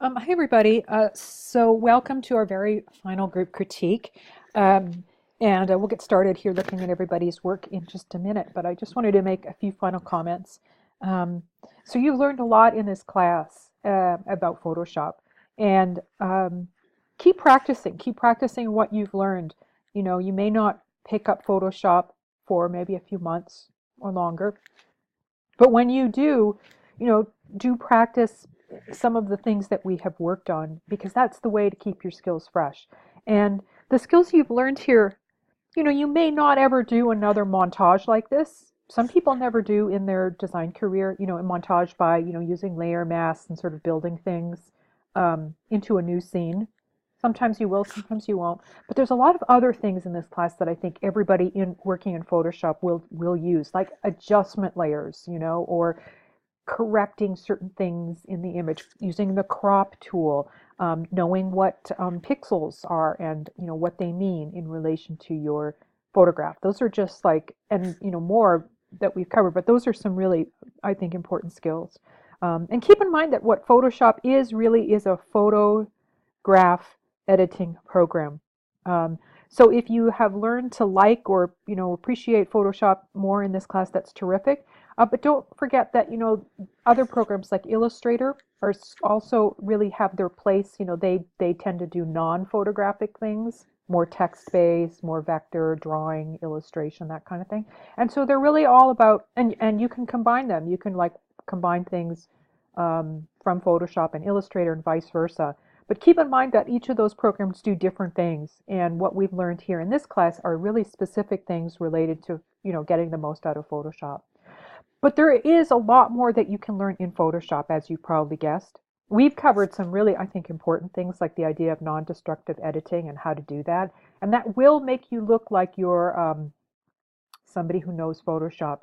Hi, everybody. So welcome to our very final group critique. Um, and we'll get started here looking at everybody's work in just a minute, but I just wanted to make a few final comments. Um, so you've learned a lot in this class about Photoshop, and keep practicing what you've learned. You know, you may not pick up Photoshop for maybe a few months or longer, but when you do, you know, do practice some of the things that we have worked on because that's the way to keep your skills fresh. And the skills you've learned here, you know, you may not ever do another montage like this. Some people never do in their design career, you know, a montage by, you know, using layer masks and sort of building things into a new scene. Sometimes you will, sometimes you won't. But there's a lot of other things in this class that I think everybody in working in Photoshop will use, like adjustment layers, you know, or correcting certain things in the image, using the crop tool, knowing what pixels are and you know what they mean in relation to your photograph. Those are just like, and you know more that we've covered, but those are some really, I think, important skills. And keep in mind that what Photoshop is really is a photograph editing program. Um, so if you have learned to like or you know appreciate Photoshop more in this class, that's terrific. But don't forget that you know other programs like Illustrator are also really have their place. You know, they tend to do non-photographic things, more text-based, more vector, drawing, illustration, that kind of thing. And so they're really all about, and you can combine them. You can like combine things from Photoshop and Illustrator and vice versa. But keep in mind that each of those programs do different things, and what we've learned here in this class are really specific things related to you know getting the most out of Photoshop. But there is a lot more that you can learn in Photoshop, as you probably guessed. We've covered some really, I think, important things like the idea of non-destructive editing and how to do that. And that will make you look like you're somebody who knows Photoshop.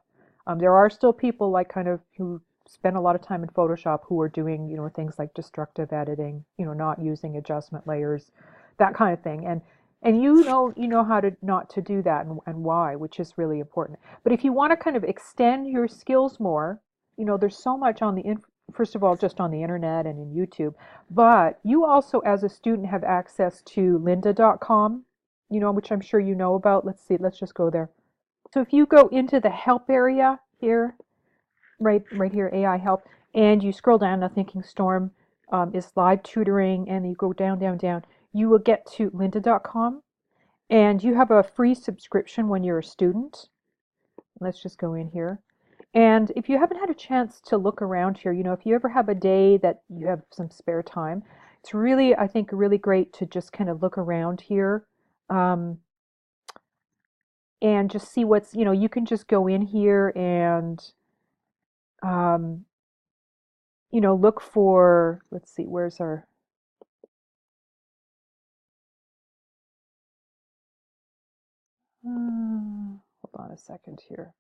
There are still people like kind of who spend a lot of time in Photoshop who are doing, you know, things like destructive editing, you know, not using adjustment layers, that kind of thing. And you know how to not to do that and why, which is really important. But if you want to kind of extend your skills more, you know, there's so much on the first of all just on the internet and in YouTube, but you also as a student have access to lynda.com, you know, which I'm sure you know about. Let's see, let's just go there. So if you go into the help area here, right here, AI help, and you scroll down, the Thinking Storm is live tutoring, and you go down, down, down, you will get to lynda.com, and you have a free subscription when you're a student. Let's just go in here. And if you haven't had a chance to look around here, you know, if you ever have a day that you have some spare time, it's really, I think, really great to just kind of look around here. Um, and just see what's, you know, you can just go in here and um, you know, look for, let's see, where's our, hold on a second here.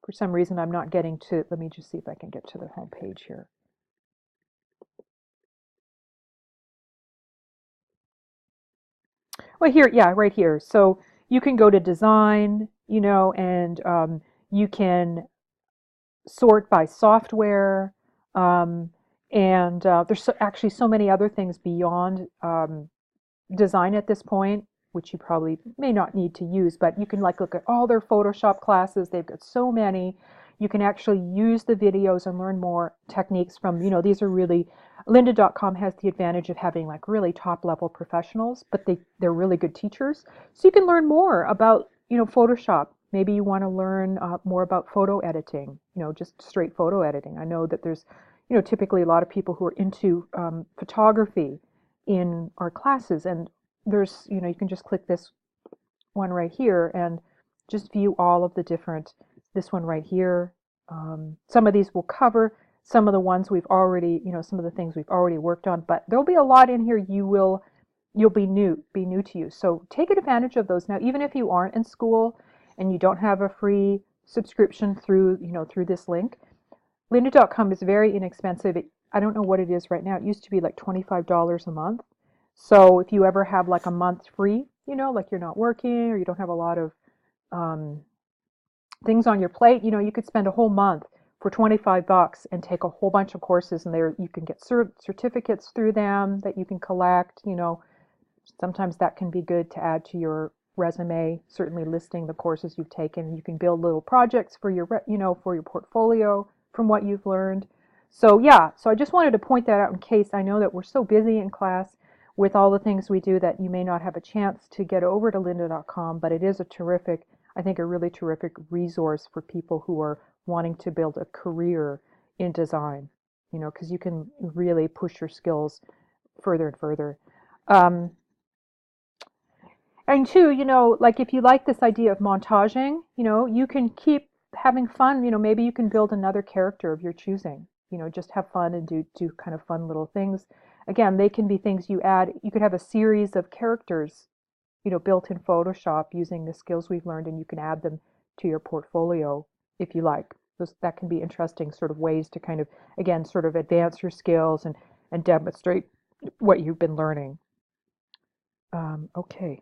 For some reason, I'm not getting to, let me just see if I can get to the home page here. Well, here, yeah, right here. So you can go to design, you know, and you can sort by software. Um, and there's actually so many other things beyond design at this point, which you probably may not need to use, but you can like look at all their Photoshop classes. They've got so many. You can actually use the videos and learn more techniques from, you know, these are really, lynda.com has the advantage of having like really top level professionals, but they're really good teachers. So you can learn more about, you know, Photoshop. Maybe you want to learn more about photo editing, you know, just straight photo editing. I know that there's, you know, typically a lot of people who are into photography in our classes, and there's, you know, you can just click this one right here and just view all of the different, this one right here. Some of these will cover some of the ones we've already, you know, some of the things we've already worked on, but there'll be a lot in here you'll be new to you. So take advantage of those now, even if you aren't in school and you don't have a free subscription through, you know, through this link. Lynda.com is very inexpensive. I don't know what it is right now. It used to be like $25 a month. So if you ever have like a month free, you know, like you're not working or you don't have a lot of um, things on your plate, you know, you could spend a whole month for 25 bucks and take a whole bunch of courses, and there you can get certificates through them that you can collect. Sometimes that can be good to add to your resume, certainly listing the courses you've taken. You can build little projects for your, for your portfolio from what you've learned. So yeah, so I just wanted to point that out in case I know that we're so busy in class with all the things we do that you may not have a chance to get over to lynda.com, but it is I think a really terrific resource for people who are wanting to build a career in design, because you can really push your skills further and further. Um, and two, like if you like this idea of montaging, you can keep having fun. Maybe you can build another character of your choosing. Just have fun and do kind of fun little things. Again, they can be things you add. You could have a series of characters, built in Photoshop using the skills we've learned, and you can add them to your portfolio if you like. That can be interesting sort of ways to kind of, again, sort of advance your skills and demonstrate what you've been learning. Okay.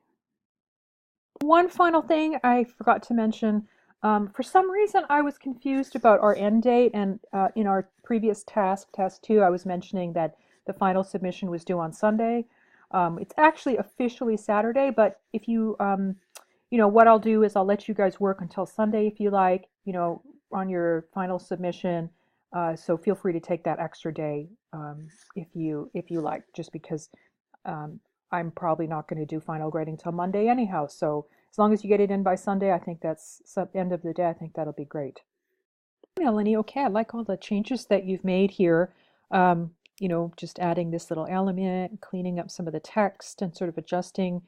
One final thing I forgot to mention. For some reason, I was confused about our end date, and in our previous task 2, I was mentioning that the final submission was due on Sunday. It's actually officially Saturday, but if you, what I'll do is I'll let you guys work until Sunday if you like, on your final submission. So feel free to take that extra day if you like, just because um, I'm probably not going to do final grading till Monday anyhow. So as long as you get it in by Sunday, I think that's end of the day. I think that'll be great. Melanie, okay, I like all the changes that you've made here. Just adding this little element, cleaning up some of the text, and sort of adjusting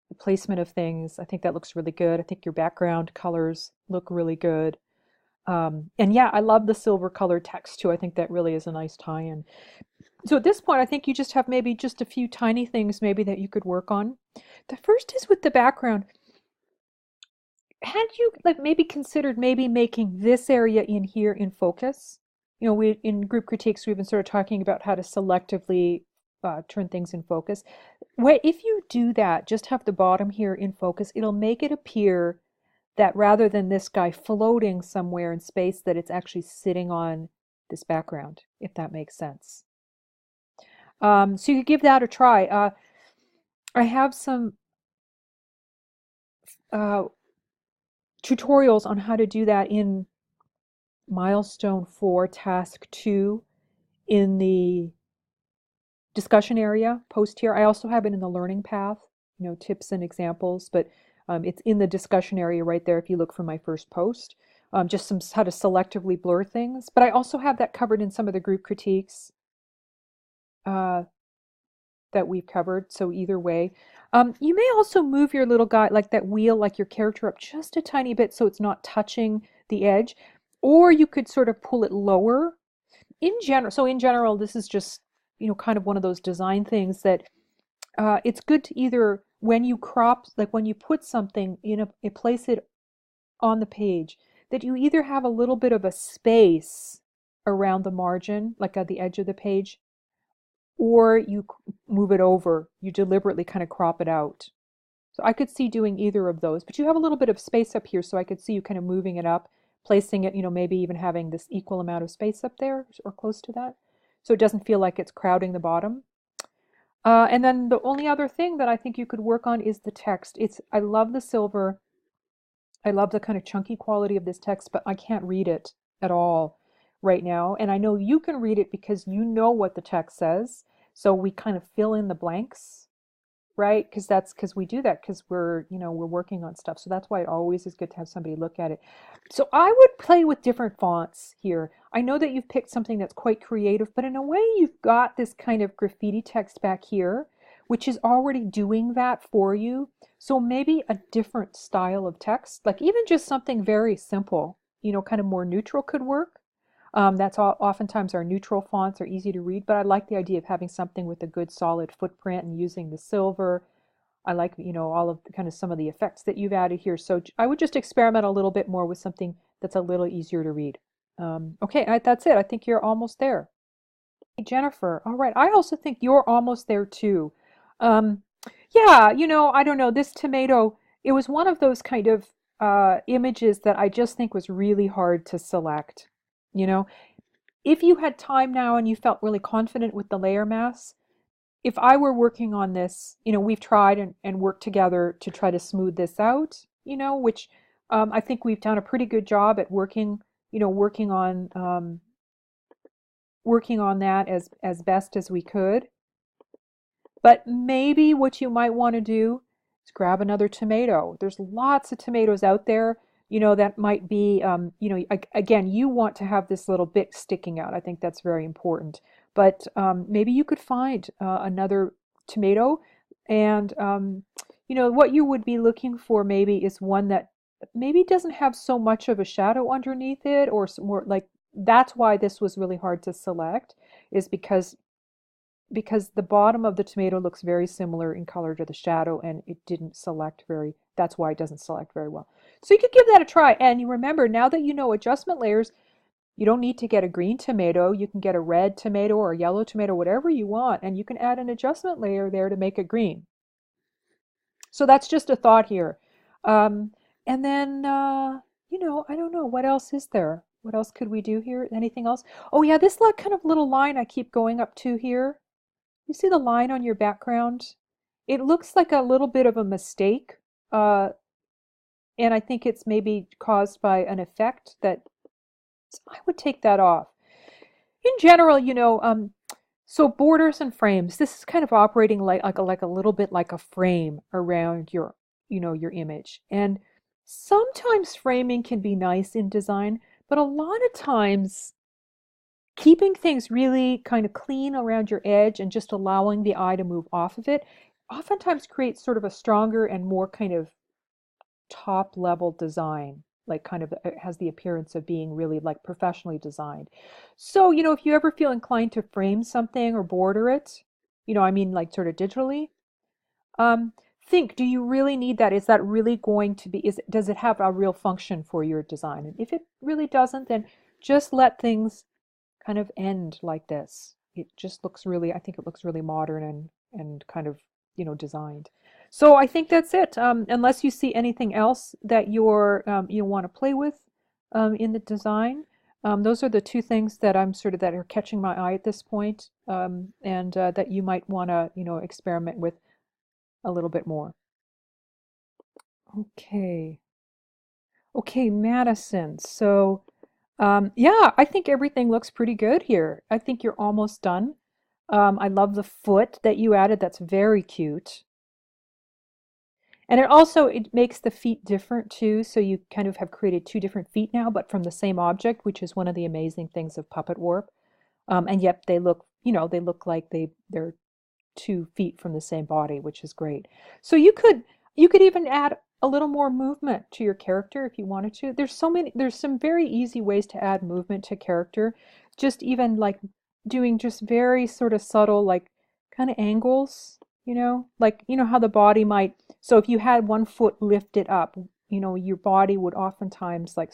the placement of things. I think that looks really good. I think your background colors look really good. And yeah, I love the silver colored text too. I think that really is a nice tie-in. So at this point, I think you just have maybe just a few tiny things maybe that you could work on. The first is with the background. Had you like maybe considered maybe making this area in here in focus? We in group critiques we've been sort of talking about how to selectively turn things in focus. If you do that, just have the bottom here in focus, it'll make it appear that rather than this guy floating somewhere in space, that it's actually sitting on this background, if that makes sense. So you could give that a try. I have some tutorials on how to do that in milestone 4 task 2 in the discussion area post here. I also have it in the learning path, tips and examples, but it's in the discussion area right there if you look for my first post. Just how to selectively blur things, but I also have that covered in some of the group critiques that we've covered, so either way. You may also move your little guy, like that wheel, like your character up just a tiny bit so it's not touching the edge, or you could sort of pull it lower. In general, this is just, kind of one of those design things that it's good to either, when you crop, like when you put something in place it on the page, that you either have a little bit of a space around the margin, like at the edge of the page, or you move it over, you deliberately kind of crop it out. So I could see doing either of those, but you have a little bit of space up here, so I could see you kind of moving it up, placing it, maybe even having this equal amount of space up there or close to that, so it doesn't feel like it's crowding the bottom. And then the only other thing that I think you could work on is the text. I love the silver. I love the kind of chunky quality of this text, but I can't read it at all right now. And I know you can read it because you know what the text says. So we kind of fill in the blanks, right? Because we do that because we're working on stuff. So that's why it always is good to have somebody look at it. So I would play with different fonts here. I know that you've picked something that's quite creative, but in a way you've got this kind of graffiti text back here, which is already doing that for you. So maybe a different style of text, like even just something very simple, kind of more neutral could work. That's oftentimes our neutral fonts are easy to read, but I like the idea of having something with a good solid footprint and using the silver. I like, all of the kind of some of the effects that you've added here. So I would just experiment a little bit more with something that's a little easier to read. Okay, that's it. I think you're almost there. Hey, Jennifer, all right. I also think you're almost there too. Yeah, I don't know. This tomato, it was one of those kind of images that I just think was really hard to select. you know. If you had time now and you felt really confident with the layer masks, if I were working on this, we've tried and worked together to try to smooth this out, which I think we've done a pretty good job at working, working on that as best as we could. But maybe what you might want to do is grab another tomato. There's lots of tomatoes out there, that might be, again, you want to have this little bit sticking out. I think that's very important. But maybe you could find another tomato, and what you would be looking for maybe is one that maybe doesn't have so much of a shadow underneath it, or some more like that's why this was really hard to select, is because the bottom of the tomato looks very similar in color to the shadow, and it didn't select very, that's why it doesn't select very well. So you could give that a try. And you remember, now that you know adjustment layers, you don't need to get a green tomato. You can get a red tomato or a yellow tomato, whatever you want, and you can add an adjustment layer there to make it green. So that's just a thought here. And then, I don't know, what else is there? What else could we do here? Anything else? Oh yeah, this kind of little line I keep going up to here. You see the line on your background? It looks like a little bit of a mistake, uh, and I think it's maybe caused by an effect that, so I would take that off. In general, so borders and frames, this is kind of operating like a little bit like a frame around your image. And sometimes framing can be nice in design, but a lot of times keeping things really kind of clean around your edge and just allowing the eye to move off of it oftentimes creates sort of a stronger and more kind of top level design, like kind of it has the appearance of being really like professionally designed. So, if you ever feel inclined to frame something or border it, I mean like sort of digitally, um, think, do you really need that? Is that really going to be, does it have a real function for your design? And if it really doesn't, then just let things kind of end like this. It just looks really, I think it looks really modern and kind of, designed. So I think that's it. Unless you see anything else that you want to play with in the design. Those are the two things that I'm sort of that are catching my eye at this point, and that you might want to, experiment with a little bit more. Okay. Okay, Madison. So yeah, I think everything looks pretty good here. I think you're almost done. I love the foot that you added. That's very cute. And it makes the feet different too. So you kind of have created two different feet now, but from the same object, which is one of the amazing things of Puppet Warp. And yet they look like they're 2 feet from the same body, which is great. So you could even add a little more movement to your character if you wanted to. There's some very easy ways to add movement to character. Just even like doing just very sort of subtle, like kind of angles, like how the body might. So if you had one foot lifted up, your body would oftentimes like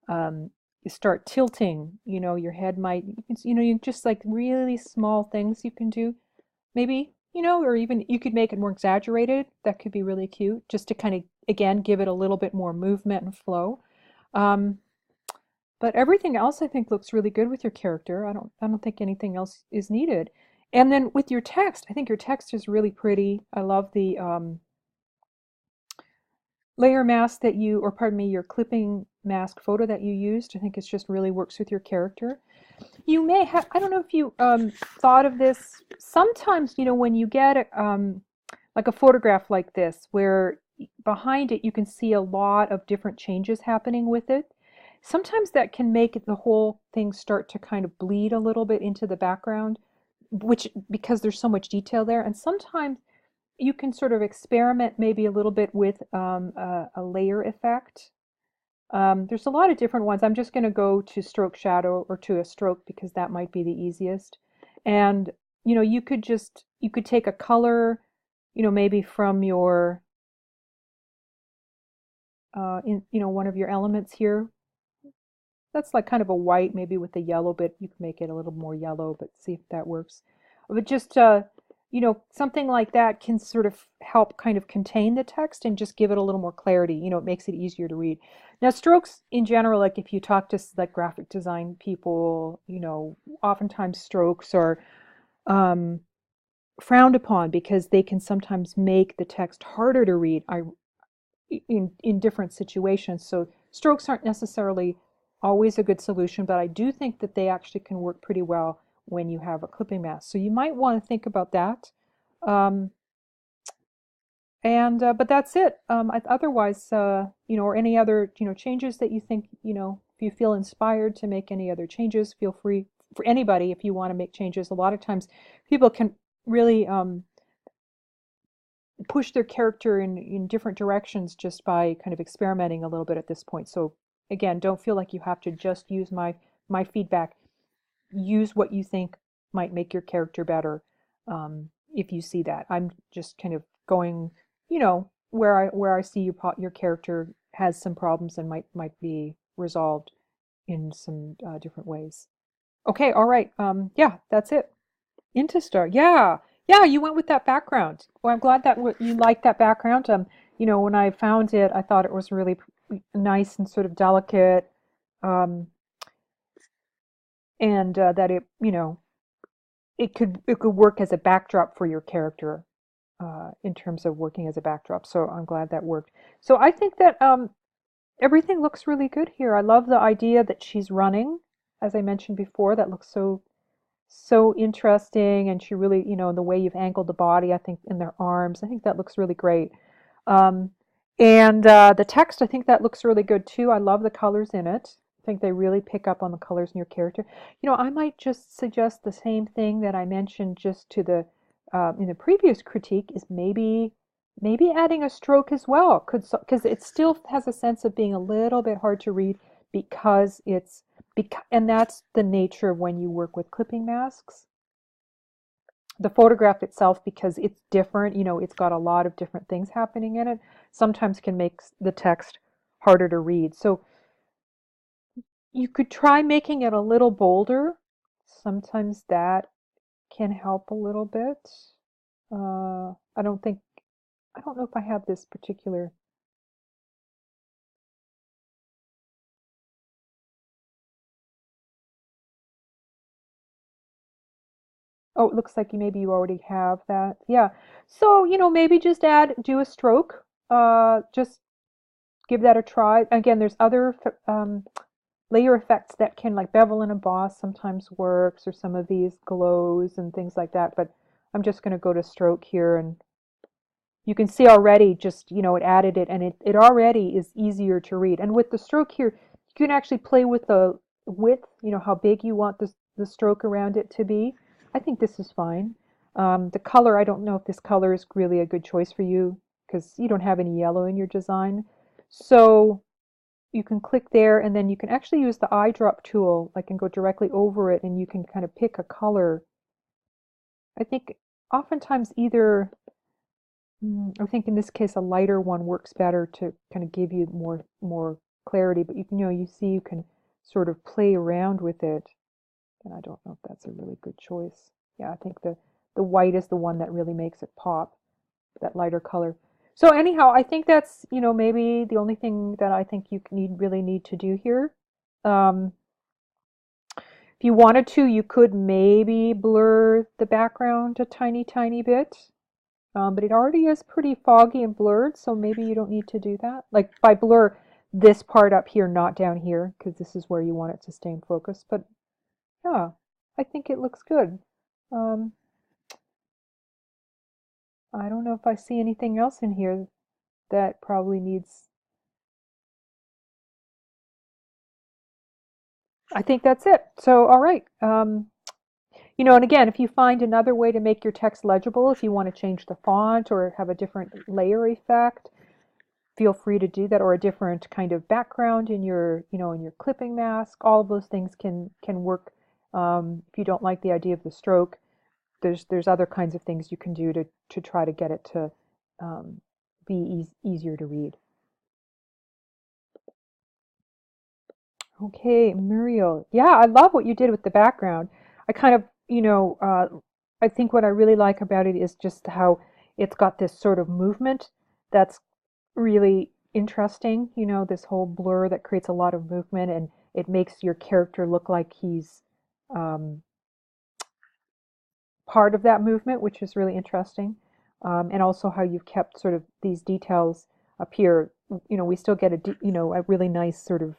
um, start tilting. Your head might, you just like really small things you can do. Maybe, or even you could make it more exaggerated. That could be really cute, just to kind of, again, give it a little bit more movement and flow. Um, but everything else I think looks really good with your character. I don't think anything else is needed. And then with your text, I think your text is really pretty. I love the layer mask or pardon me, your clipping mask photo that you used. I think it's just really works with your character. You may have, I don't know if you thought of this. Sometimes, when you get like a photograph like this, where behind it you can see a lot of different changes happening with it. Sometimes that can make the whole thing start to kind of bleed a little bit into the background, which because there's so much detail there. And sometimes you can sort of experiment maybe a little bit with a layer effect. There's a lot of different ones. I'm just going to go to stroke shadow or to a stroke because that might be the easiest. And you could take a color, maybe from your in one of your elements here. That's like kind of a white, maybe with a yellow bit. You can make it a little more yellow, but see if that works. But just something like that can sort of help kind of contain the text and just give it a little more clarity. It makes it easier to read. Now, strokes in general, like if you talk to like graphic design people, oftentimes strokes are um, frowned upon because they can sometimes make the text harder to read in different situations. So strokes aren't necessarily always a good solution, but I do think that they actually can work pretty well when you have a clipping mask. So you might want to think about that. Um, and but that's it. Otherwise, or any other, changes that you think, if you feel inspired to make any other changes, feel free for anybody if you want to make changes. A lot of times, people can really push their character in different directions just by kind of experimenting a little bit at this point. So again, don't feel like you have to just use my feedback. Use what you think might make your character better. If you see that, I'm just kind of going, where I see your character has some problems and might be resolved in some different ways. Okay, all right. Yeah, that's it. Intistar. Yeah. Yeah, you went with that background. Well, I'm glad that you liked that background. When I found it, I thought it was really nice and sort of delicate, um, and that it could work as a backdrop for your character, in terms of working as a backdrop. So I'm glad that worked. So I think that everything looks really good here. I love the idea that she's running, as I mentioned before. That looks so interesting, and she really, the way you've angled the body, I think, in their arms, I think that looks really great. Um, and the text, I think that looks really good too. I love the colors in it. I think they really pick up on the colors in your character. I might just suggest the same thing that I mentioned just to the in the previous critique is maybe adding a stroke as well, because it still has a sense of being a little bit hard to read because and that's the nature of when you work with clipping masks. The photograph itself, because it's different, it's got a lot of different things happening in it, sometimes can make the text harder to read. So you could try making it a little bolder. Sometimes that can help a little bit. I don't know if I have this particular. Oh, it looks like maybe you already have that. Yeah. So, maybe just do a stroke. Just give that a try. Again, there's other layer effects that can, like bevel and emboss sometimes works, or some of these glows and things like that. But I'm just going to go to stroke here, and you can see already just, it added it, and it already is easier to read. And with the stroke here, you can actually play with the width, how big you want the stroke around it to be. I think this is fine. The color, I don't know if this color is really a good choice for you because you don't have any yellow in your design. So you can click there, and then you can actually use the eyedrop tool, like, and go directly over it, and you can kind of pick a color. I think oftentimes I think in this case a lighter one works better to kind of give you more clarity, but you see you can sort of play around with it, and I don't know if that's a really good choice. Yeah, I think the white is the one that really makes it pop, that lighter color. So anyhow, I think that's, maybe the only thing that I think you really need to do here. Um, if you wanted to, you could maybe blur the background a tiny, tiny bit. But it already is pretty foggy and blurred, so maybe you don't need to do that. Like, by blur, this part up here, not down here, because this is where you want it to stay in focus. But yeah, I think it looks good. Um, I don't know if I see anything else in here that probably needs. I think that's it. So, all right. And again, if you find another way to make your text legible, if you want to change the font or have a different layer effect, feel free to do that, or a different kind of background in your clipping mask. All of those things can work. If you don't like the idea of the stroke, there's other kinds of things you can do to try to get it to um, be easier to read. Okay, Muriel. Yeah, I love what you did with the background. I kind of, I think what I really like about it is just how it's got this sort of movement that's really interesting. You know, this whole blur that creates a lot of movement, and it makes your character look like he's um, part of that movement, which is really interesting. And also how you've kept sort of these details up here. You know, we still get a really nice sort of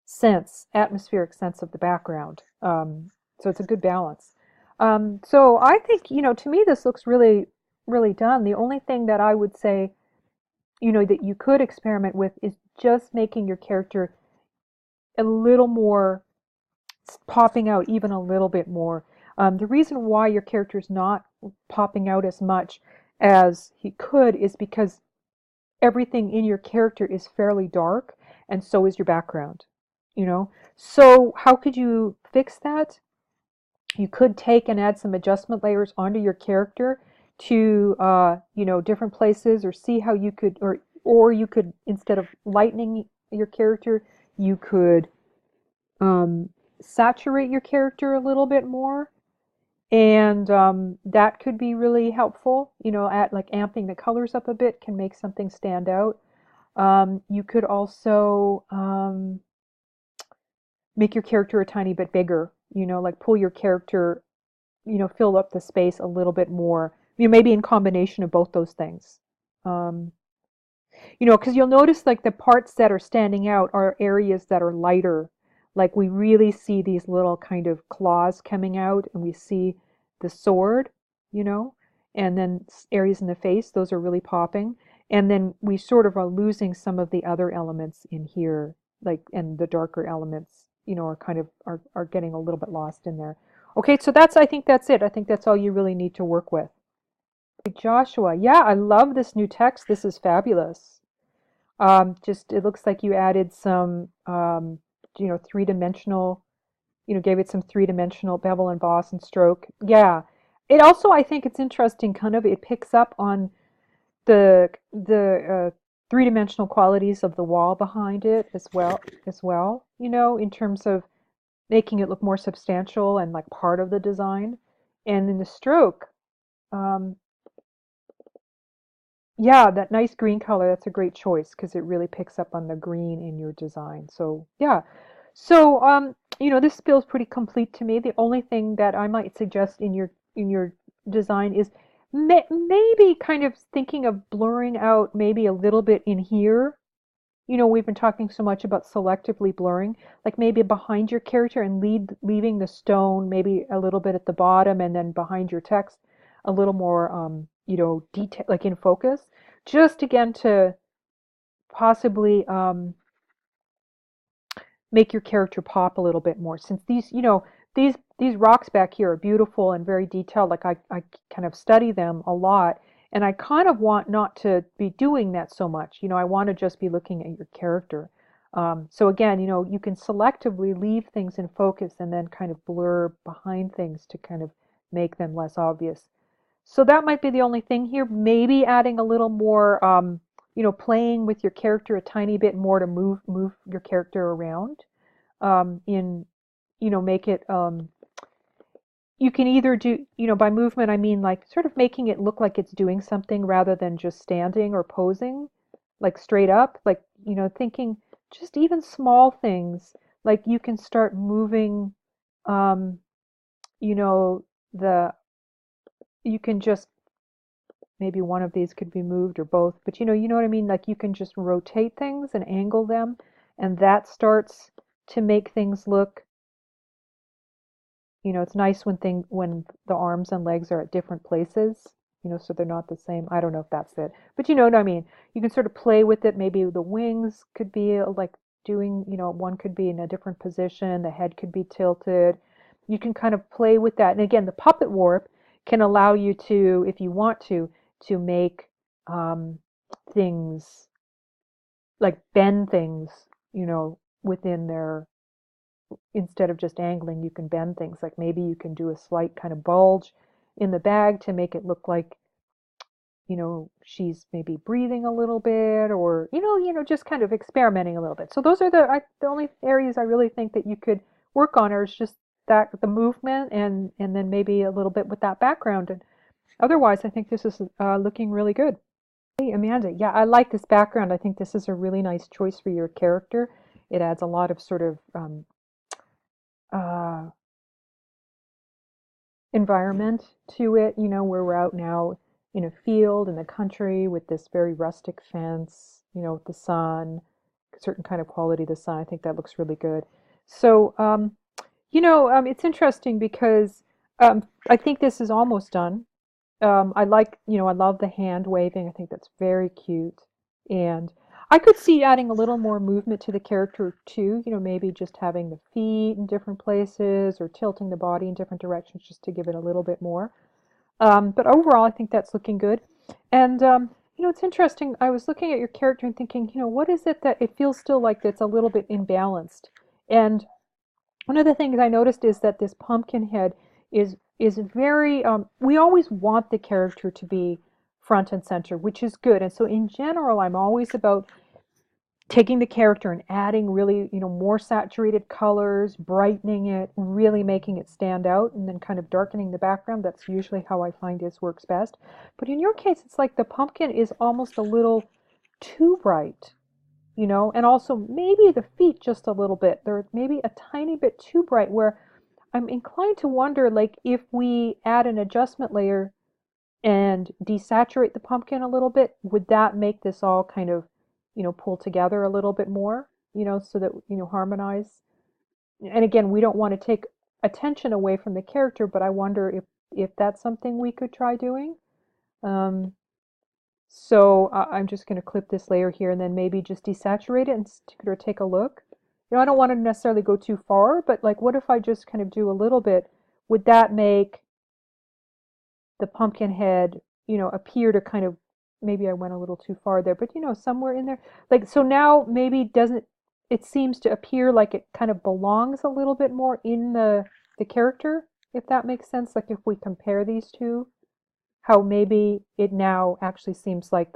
sense, atmospheric sense of the background. So it's a good balance. So I think, to me, this looks really, really done. The only thing that I would say, that you could experiment with is just making your character a little more popping out, even a little bit more. The reason why your character is not popping out as much as he could is because everything in your character is fairly dark, and so is your background. So how could you fix that? You could take and add some adjustment layers onto your character to different places, or see how you could, or you could, instead of lightening your character, you could um, saturate your character a little bit more, and that could be really helpful. At like amping the colors up a bit can make something stand out. You could also make your character a tiny bit bigger, like pull your character, fill up the space a little bit more. Maybe in combination of both those things. Um, because you'll notice like the parts that are standing out are areas that are lighter. Like we really see these little kind of claws coming out, and we see the sword, you know, and then areas in the face, those are really popping. And then we sort of are losing some of the other elements in here, like, and the darker elements, are kind of are getting a little bit lost in there. Okay, so I think that's it. I think that's all you really need to work with. Joshua, yeah, I love this new text. This is fabulous. Just it looks like you added some, three-dimensional, gave it some three-dimensional bevel and boss and stroke. Yeah. It also, I think it's interesting, kind of, it picks up on the three-dimensional qualities of the wall behind it as well, in terms of making it look more substantial and like part of the design. And in the stroke, um, yeah, that nice green color, that's a great choice because it really picks up on the green in your design. So, yeah. So, this feels pretty complete to me. The only thing that I might suggest in your design is maybe kind of thinking of blurring out maybe a little bit in here. We've been talking so much about selectively blurring, like maybe behind your character and leaving the stone maybe a little bit at the bottom, and then behind your text a little more, detail, like in focus, just again to possibly make your character pop a little bit more. Since these rocks back here are beautiful and very detailed, like I kind of study them a lot, and I kind of want not to be doing that so much. I want to just be looking at your character. So again, you can selectively leave things in focus and then kind of blur behind things to kind of make them less obvious. So that might be the only thing here. Maybe adding a little more, playing with your character a tiny bit more to move your character around. In make it. You can either do, by movement, I mean like sort of making it look like it's doing something rather than just standing or posing, like straight up. Like, thinking just even small things. Like you can start moving, um, you know, the you can just, maybe one of these could be moved or both, but you know what I mean? Like you can just rotate things and angle them, and that starts to make things look, it's nice when the arms and legs are at different places, so they're not the same. I don't know if that's it, but you know what I mean? You can sort of play with it. Maybe the wings could be like doing, one could be in a different position, the head could be tilted. You can kind of play with that. And again, the puppet warp can allow you to, if you want to make things, like bend things, within their, instead of just angling, you can bend things. Like maybe you can do a slight kind of bulge in the bag to make it look like, she's maybe breathing a little bit, or, just kind of experimenting a little bit. So those are the only areas I really think that you could work on, are just that the movement and then maybe a little bit with that background. And otherwise, I think this is looking really good. Hey, Amanda, yeah, I like this background. I think this is a really nice choice for your character. It adds a lot of sort of uh, environment to it, where we're out now in a field in the country with this very rustic fence, with the sun, a certain kind of quality of the sun. I think that looks really good. So, it's interesting because I think this is almost done. I love the hand waving. I think that's very cute. And I could see adding a little more movement to the character too, maybe just having the feet in different places or tilting the body in different directions just to give it a little bit more. But overall, I think that's looking good. And, it's interesting. I was looking at your character and thinking, what is it that it feels still like it's a little bit imbalanced? And one of the things I noticed is that this pumpkin head is very we always want the character to be front and center, which is good. And so in general, I'm always about taking the character and adding really, more saturated colors, brightening it, really making it stand out, and then kind of darkening the background. That's usually how I find this works best. But in your case, it's like the pumpkin is almost a little too bright, and also maybe the feet just a little bit. They're maybe a tiny bit too bright, where I'm inclined to wonder, like, if we add an adjustment layer and desaturate the pumpkin a little bit, would that make this all kind of, pull together a little bit more, so that, harmonize? And again, we don't want to take attention away from the character, but I wonder if that's something we could try doing. Um, so I'm just going to clip this layer here and then maybe just desaturate it and take a look. I don't want to necessarily go too far, but like, what if I just kind of do a little bit? Would that make the pumpkin head, appear to kind of, maybe I went a little too far there, but somewhere in there. Like, so now maybe doesn't, it seems to appear like it kind of belongs a little bit more in the character, if that makes sense. Like if we compare these two, how maybe it now actually seems like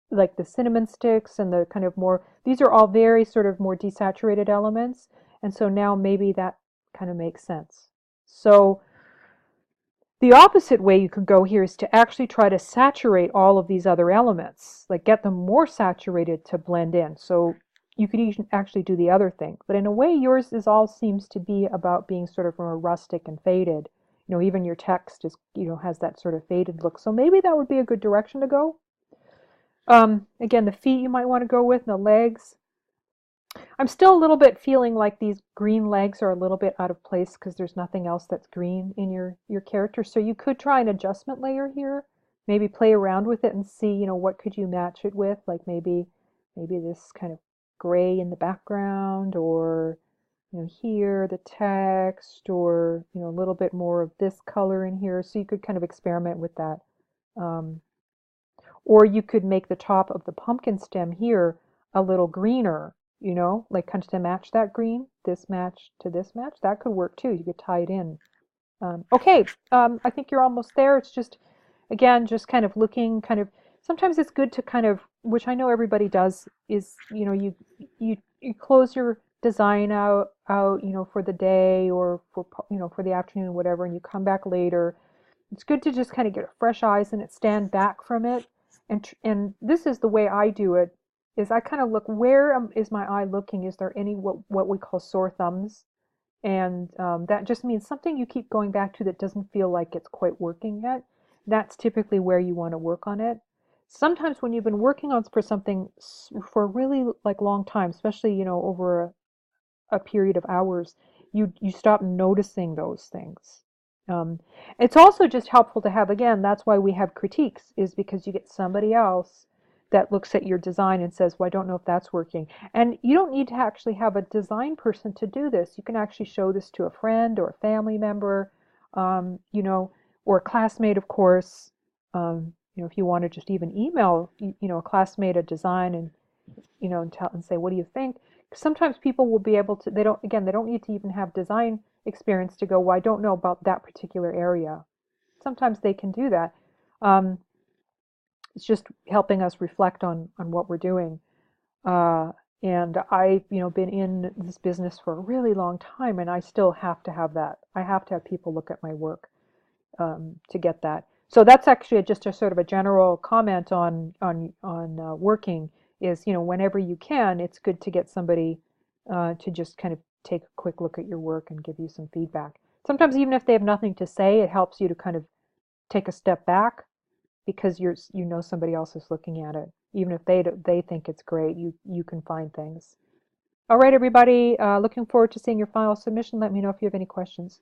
the cinnamon sticks and the kind of more, these are all very sort of more desaturated elements. And so now maybe that kind of makes sense. So the opposite way you could go here is to actually try to saturate all of these other elements, like get them more saturated to blend in. So you could even actually do the other thing. But in a way, yours is all seems to be about being sort of more rustic and faded. Even your text is, has that sort of faded look. So maybe that would be a good direction to go. Again, the feet you might want to go with, and the legs. I'm still a little bit feeling like these green legs are a little bit out of place because there's nothing else that's green in your character. So you could try an adjustment layer here, maybe play around with it and see, what could you match it with? Like maybe this kind of gray in the background, or here the text, or a little bit more of this color in here. So you could kind of experiment with that. Um, or you could make the top of the pumpkin stem here a little greener, like kind of to match that green, this match to this match. That could work too. You could tie it in. Okay, I think you're almost there. It's just, again, just kind of looking, kind of, sometimes it's good to kind of, which I know everybody does, is, you close your design out, for the day or for the afternoon, whatever, and you come back later. It's good to just kind of get fresh eyes and it, stand back from it. And this is the way I do it, is I kind of look, where is my eye looking? Is there any what we call sore thumbs? And that just means something you keep going back to that doesn't feel like it's quite working yet. That's typically where you want to work on it. Sometimes when you've been working on for something for a really like long time, especially over a period of hours, you stop noticing those things. Um, it's also just helpful to have, again, that's why we have critiques, is because you get somebody else that looks at your design and says, well, I don't know if that's working. And you don't need to actually have a design person to do this. You can actually show this to a friend or a family member, or a classmate, of course. If you want to just even email, a classmate a design and, and say, what do you think? Sometimes people will be able to, they don't need to even have design experience to go, well, I don't know about that particular area. Sometimes they can do that. Um, it's just helping us reflect on what we're doing. Uh, And I've, been in this business for a really long time, and I still have to have that. I have to have people look at my work to get that. So that's actually just a sort of a general comment on working is, whenever you can, it's good to get somebody to just kind of take a quick look at your work and give you some feedback. Sometimes even if they have nothing to say, it helps you to kind of take a step back because somebody else is looking at it. Even if they think it's great, you can find things. All right, everybody. Looking forward to seeing your final submission. Let me know if you have any questions.